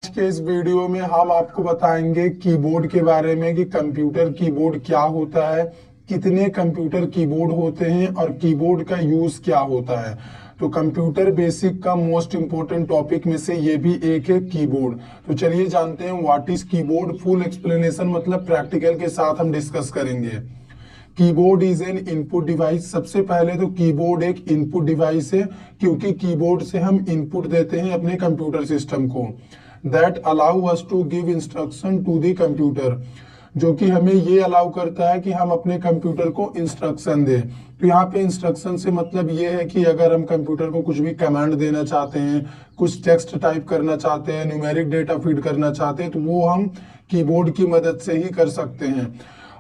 के इस वीडियो में हम आपको बताएंगे कीबोर्ड के बारे में कि कंप्यूटर कीबोर्ड क्या होता है, कितने कंप्यूटर कीबोर्ड होते हैं और कीबोर्ड का यूज क्या होता है। तो कंप्यूटर बेसिक का मोस्ट इंपोर्टेंट टॉपिक में से ये भी एक है कीबोर्ड। तो चलिए जानते हैं what is keyboard. Full explanation मतलब प्रैक्टिकल के साथ हम डिस्कस करेंगे। Keyboard is an input device. सबसे पहले तो कीबोर्ड एक इनपुट डिवाइस है, क्योंकि कीबोर्ड से हम इनपुट देते हैं अपने कंप्यूटर सिस्टम को। That allow us to give instruction to the computer, जो कि हमें ये अलाउ करता है कि हम अपने कंप्यूटर को इंस्ट्रक्शन दें। तो यहाँ पे इंस्ट्रक्शन से मतलब ये है कि अगर हम कंप्यूटर को कुछ भी कमांड देना चाहते हैं, कुछ टेक्स्ट टाइप करना चाहते हैं, न्यूमेरिक डेटा फीड करना चाहते हैं, तो वो हम कीबोर्ड की मदद से ही कर सकते हैं।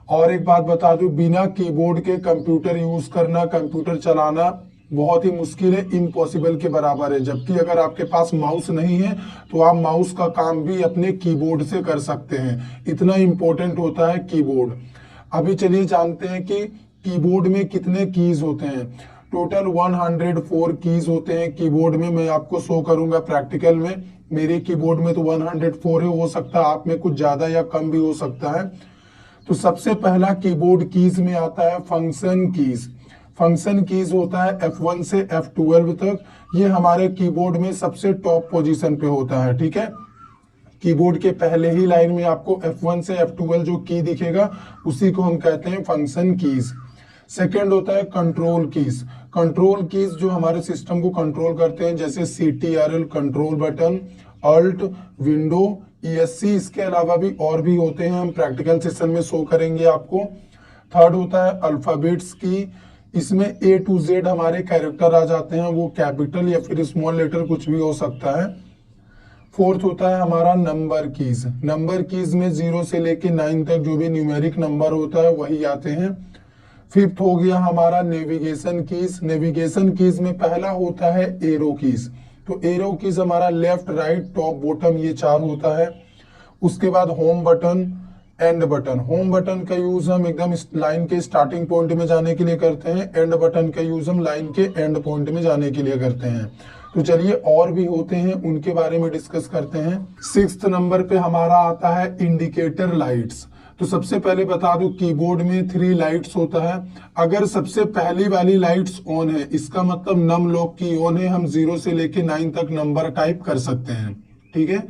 और एक बात बता दूं, बिना कीबोर्ड के कंप्यूटर यूज करना, कंप्यूटर चलाना बहुत ही मुश्किल है, इम्पॉसिबल के बराबर है। जबकि अगर आपके पास माउस नहीं है तो आप माउस का काम भी अपने कीबोर्ड से कर सकते हैं। इतना इम्पोर्टेंट होता है कीबोर्ड। अभी चलिए जानते हैं कि कीबोर्ड में कितने कीज होते हैं। टोटल 104 कीज होते हैं कीबोर्ड में। मैं आपको शो करूंगा प्रैक्टिकल में। मेरे कीबोर्ड में तो 104 है, हो सकता है आप में कुछ ज्यादा या कम भी हो सकता है। तो सबसे पहला कीबोर्ड कीज में आता है फंक्शन कीज। फंक्शन कीज होता है F1 से F12 तक। ये हमारे कीबोर्ड में सबसे टॉप पोजीशन पे होता है, ठीक है। कीबोर्ड के पहले ही लाइन में आपको F1 से F12 जो की दिखेगा उसी को हम कहते हैं फंक्शन कीज। सेकेंड होता है कंट्रोल कीज। कंट्रोल कीज जो हमारे सिस्टम को कंट्रोल करते हैं, जैसे CTRL control button, alt, window, ESC। इसके अलावा भी और भी होते हैं, हम प्रैक्टिकल सेशन में शो करेंगे आपको। थर्ड होता है अल्फाबेट्स की। इसमें A to Z हमारे कैरेक्टर आ जाते हैं, वो कैपिटल या फिर स्मॉल लेटर कुछ भी हो सकता है। फोर्थ होता है हमारा नंबर कीज। नंबर कीज में 0 से लेके 9 तक जो भी न्यूमेरिक नंबर होता है वही आते हैं। फिफ्थ हो गया हमारा नेविगेशन कीज। नेविगेशन कीज में पहला होता है एरो कीज। तो एरो कीज हमारा लेफ्ट, राइट, टॉप, बॉटम, ये 4 होता है। उसके बाद home button, and button. Home button का यूज हम एकदम लाइन के स्टार्टिंग पॉइंट में जाने के लिए करते हैं। एंड बटन का यूज हम लाइन के एंड पॉइंट में जाने के लिए करते हैं। तो चलिए और भी होते हैं, उनके बारे में डिस्कस करते हैं। 6th नंबर पे हमारा आता है इंडिकेटर लाइट्स। तो सबसे पहले बता दूं, कीबोर्ड में 3 लाइट्स होता है। अगर सबसे पहली वाली लाइट्स ऑन है, इसका मतलब नम लॉक की ऑन है, हम 0 से लेके 9 तक नंबर टाइप कर सकते हैं, ठीक है।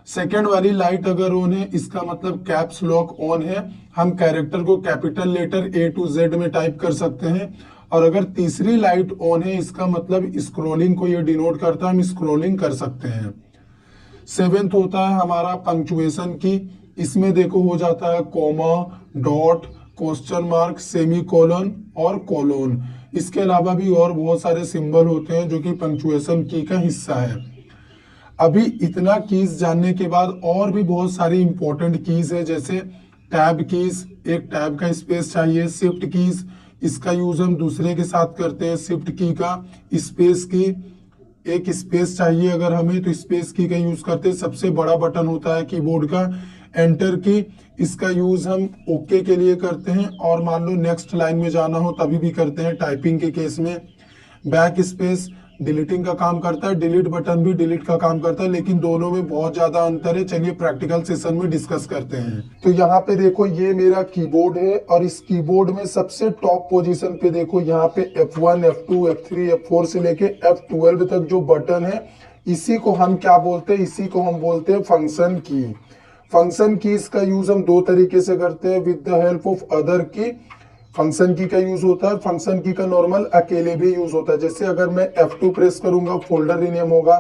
सेकेंड वाली लाइट अगर ऑन है, इसका मतलब कैप्स लॉक ऑन है, हम कैरेक्टर को capital letter A to Z में टाइप कर सकते हैं। और अगर तीसरी लाइट ऑन है, इसका मतलब स्क्रॉलिंग को ये डिनोट करता है, हम स्क्रॉलिंग कर सकते हैं। 7th होता है हमारा पंक्चुएशन की। इसमें देखो हो जाता है comma, dot, question mark, semi colon और कोलोन। इसके अलावा भी और बहुत सारे सिंबल होते हैं जो कि पंक्चुएशन की का हिस्सा है। अभी इतना कीज जानने के बाद और भी बहुत सारी इंपॉर्टेंट कीज है, जैसे टैब कीज, एक टैब का स्पेस चाहिए। शिफ्ट कीज, इसका यूज हम दूसरे के साथ करते हैं। शिफ्ट की का स्पेस की, एक स्पेस चाहिए अगर हमें तो स्पेस की का यूज करते हैं। सबसे बड़ा बटन होता है कीबोर्ड का एंटर की, इसका यूज हम ओके के लिए करते हैं, और मान लो नेक्स्ट लाइन में जाना हो तभी भी करते हैं टाइपिंग के केस में। बैक स्पेस डिलीटिंग का काम करता है, डिलीट बटन भी डिलीट का काम करता है, लेकिन दोनों में बहुत ज्यादा अंतर है। चलिए प्रैक्टिकल सेशन में डिस्कस करते हैं। तो यहाँ पे देखो ये मेरा कीबोर्ड है, और इस कीबोर्ड में सबसे टॉप पोजीशन पे देखो यहाँ पे F1, F2, F3, F4 से लेके F12 तक जो बटन है, इसी को हम क्या बोलते हैं, इसी को हम बोलते हैं फंक्शन की। फंक्शन की इसका यूज हम 2 तरीके से करते हैं, with the help of other की। फंक्शन की का यूज होता है, फंक्शन की का नॉर्मल अकेले भी यूज होता है। जैसे अगर मैं F2 प्रेस करूंगा फोल्डर रीनेम होगा,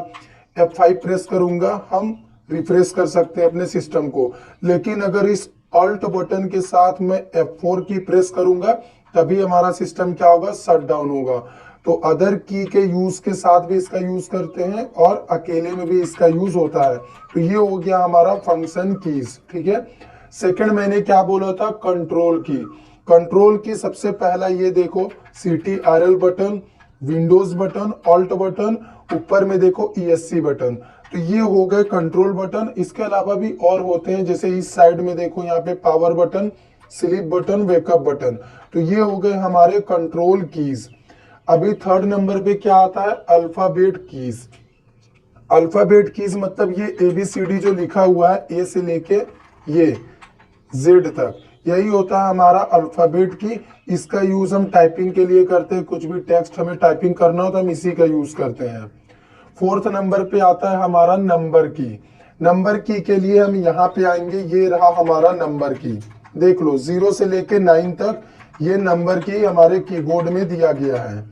F5 प्रेस करूंगा हम रिफ्रेश कर सकते हैं अपने सिस्टम को। लेकिन अगर इस अल्ट बटन के साथ मैं F4 की प्रेस करूंगा तभी हमारा सिस्टम क्या होगा, शट डाउन होगा। तो अदर की के यूज के साथ भी इसका यूज करते हैं और अकेले में भी इसका यूज होता है। तो ये हो गया हमारा फंक्शन कीज, ठीक है। सेकंड मैंने क्या बोला था, कंट्रोल की। कंट्रोल की सबसे पहला ये देखो CTRL button, Windows button, alt button, ऊपर में देखो ESC बटन। तो ये हो गए कंट्रोल बटन। इसके अलावा भी और होते हैं, जैसे इस साइड में देखो यहाँ पे power button, sleep button, wake up button. तो ये हो गए हमारे कंट्रोल कीज। अभी थर्ड नंबर पे क्या आता है, अल्फाबेट कीज। अल्फाबेट कीज मतलब ये ABCD जो लिखा हुआ है ए से लेके ये जेड तक, यही होता है हमारा अल्फाबेट की। इसका यूज हम टाइपिंग के लिए करते हैं, कुछ भी टेक्स्ट हमें टाइपिंग करना हो तो हम इसी का यूज करते हैं। फोर्थ नंबर पे आता है हमारा नंबर की। नंबर की के लिए हम यहाँ पे आएंगे, ये रहा हमारा नंबर की, देख लो 0 से लेके 9 तक ये नंबर की हमारे कीबोर्ड में दिया गया है।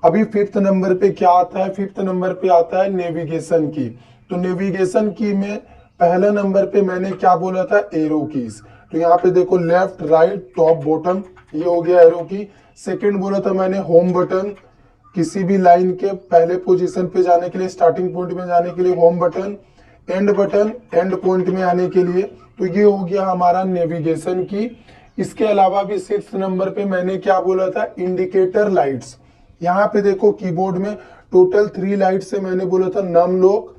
अभी फिफ्थ नंबर पे क्या आता है, फिफ्थ नंबर पे आता है नेविगेशन की। तो नेविगेशन की में पहला नंबर पे मैंने क्या बोला था, एरो कीज। तो यहाँ पे देखो लेफ्ट राइट टॉप बॉटम, ये हो गया एरो की। सेकंड बोला था मैंने होम बटन, किसी भी लाइन के पहले पोजीशन पे जाने के लिए, स्टार्टिंग पॉइंट में जाने के लिए होम बटन एंड पॉइंट में आने के लिए। तो ये हो गया हमारा नेविगेशन की। इसके अलावा भी सिक्स्थ नंबर पे मैंने क्या बोला था, इंडिकेटर लाइट्स। यहाँ पे देखो कीबोर्ड में टोटल 3 लाइट से मैंने बोला था num lock,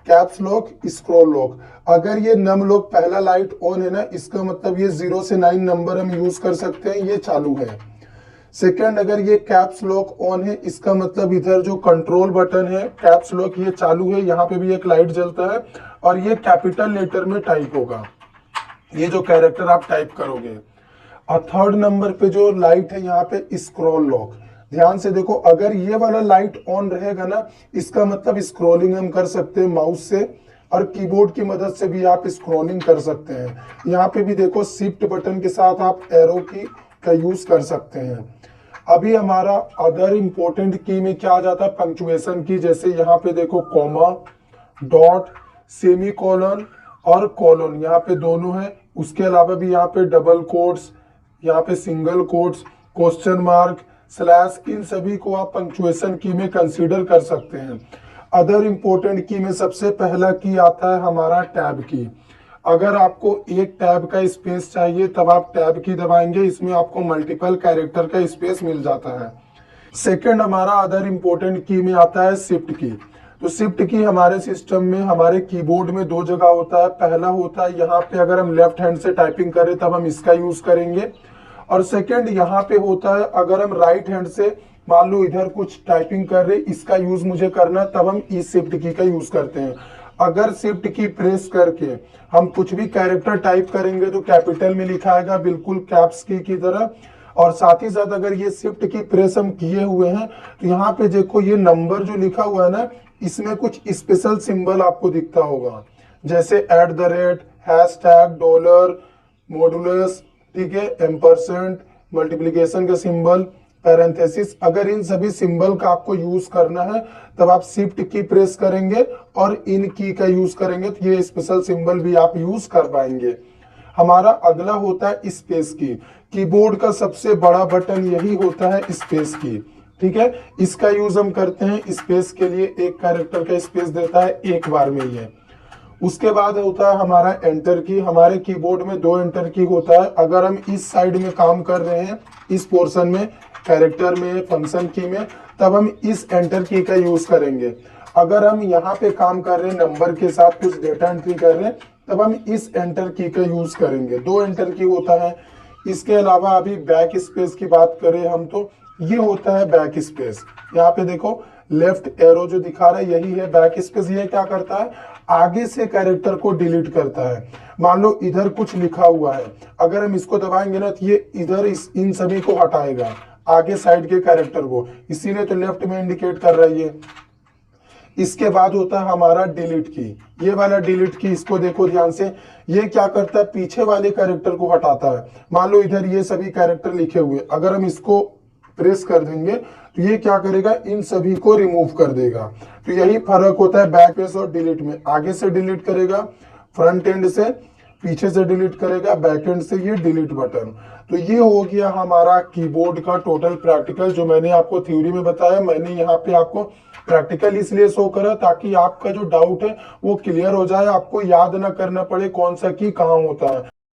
caps lock, scroll lock. अगर ये नम लॉक पहला लाइट ऑन है ना, इसका मतलब ये 0 से 9 नंबर हम यूज कर सकते हैं, ये चालू है। सेकंड, अगर ये कैप्स लॉक ऑन है, इसका मतलब इधर जो कंट्रोल बटन है कैप्स लॉक ये चालू है, यहाँ पे भी एक लाइट जलता है और ये कैपिटल लेटर में टाइप होगा, ये जो कैरेक्टर आप टाइप करोगे। और थर्ड नंबर पे जो लाइट है यहाँ पे स्क्रॉल लॉक, ध्यान से देखो, अगर ये वाला लाइट ऑन रहेगा ना, इसका मतलब स्क्रॉलिंग हम कर सकते हैं माउस से, और कीबोर्ड की मदद से भी आप स्क्रॉलिंग कर सकते हैं। यहाँ पे भी देखो शिफ्ट बटन के साथ आप एरो की का यूज कर सकते हैं। अभी हमारा अदर इंपॉर्टेंट की में क्या आ जाता है, पंक्चुएशन की। जैसे यहाँ पे देखो कॉमा, डॉट, सेमी कॉलन और कॉलन, यहाँ पे दोनों है। उसके अलावा भी यहाँ पे डबल कोट्स, यहाँ पे single quotes, question mark, slash, इन सभी को आप पंक्चुएशन की में कंसीडर कर सकते हैं। अदर इंपॉर्टेंट की में सबसे पहला की आता है हमारा टैब की। अगर आपको एक टैब का स्पेस चाहिए तब आप टैब की दबाएंगे, इसमें आपको मल्टीपल कैरेक्टर का स्पेस मिल जाता है। सेकंड हमारा अदर इंपॉर्टेंट की में आता है शिफ्ट की। तो शिफ्ट की हमारे सिस्टम में, हमारे कीबोर्ड में 2 जगह होता है। पहला होता है यहाँ पे, अगर हम लेफ्ट हैंड से टाइपिंग करें तब हम इसका यूज करेंगे। और सेकंड यहाँ पे होता है, अगर हम राइट हैंड से मान लो इधर कुछ टाइपिंग कर रहे, इसका यूज मुझे करना, तब हम इस शिफ्ट की का यूज करते हैं। अगर शिफ्ट की प्रेस करके हम कुछ भी कैरेक्टर टाइप करेंगे तो कैपिटल में लिखा आएगा, बिल्कुल कैप्स की तरह। और साथ ही साथ अगर ये शिफ्ट की प्रेस हम किए हुए हैं तो यहाँ पे देखो ये नंबर जो लिखा हुआ है ना, इसमें कुछ स्पेशल सिंबल आपको दिखता होगा, जैसे @ हैशटैग, डॉलर, मॉडुलस, ठीक है, एम्परसेंट, मल्टीप्लिकेशन का सिंबल, पैरेंथेसिस। अगर इन सभी सिंबल का आपको यूज करना है तब आप शिफ्ट की प्रेस करेंगे और इन की का यूज करेंगे, तो ये स्पेशल सिंबल भी आप यूज कर पाएंगे। हमारा अगला होता है स्पेस की। कीबोर्ड का सबसे बड़ा बटन यही होता है स्पेस की, ठीक है। इसका यूज हम करते हैं स्पेस के लिए, एक कैरेक्टर का स्पेस देता है एक बार में ये। उसके बाद होता है हमारा एंटर की। हमारे कीबोर्ड में 2 एंटर की होता है। अगर हम इस साइड में काम कर रहे हैं, इस पोर्शन में, कैरेक्टर में, फंक्शन की में, तब हम इस एंटर की का यूज करेंगे। अगर हम यहाँ पे काम कर रहे हैं नंबर के साथ, कुछ डेटा एंट्री कर रहे हैं, तब हम इस एंटर की का यूज करेंगे। 2 एंटर की होता है। इसके अलावा अभी बैक स्पेस की बात करें हम, तो ये होता है बैक स्पेस। यहाँ पे देखो लेफ्ट एरो जो दिखा रहा है यही है बैक स्पेस। ये क्या करता है, आगे से कैरेक्टर को डिलीट करता है। मान लो इधर कुछ लिखा हुआ है, अगर हम इसको दबाएंगे ना तो ये इधर इन सभी को हटाएगा, आगे साइड के कैरेक्टर को, इसीलिए तो लेफ्ट में इंडिकेट कर रहा है ये। इसके बाद होता है हमारा डिलीट की। ये वाला डिलीट की, इसको देखो ध्यान से, ये क्या करता है, पीछे वाले कैरेक्टर को हटाता है। मान लो इधर ये सभी कैरेक्टर लिखे हुए, अगर हम इसको प्रेस कर देंगे तो ये क्या करेगा, इन सभी को रिमूव कर देगा। तो यही फर्क होता है बैक स्पेस और डिलीट में। आगे से डिलीट करेगा, फ्रंट एंड से, पीछे से डिलीट करेगा, बैक एंड से ये डिलीट बटन। तो ये हो गया हमारा कीबोर्ड का टोटल प्रैक्टिकल, जो मैंने आपको थ्योरी में बताया। मैंने यहाँ पे आपको प्रैक्टिकल इसलिए शो करा ताकि आपका जो डाउट है वो क्लियर हो जाए, आपको याद ना करना पड़े कौन सा की कहाँ होता है।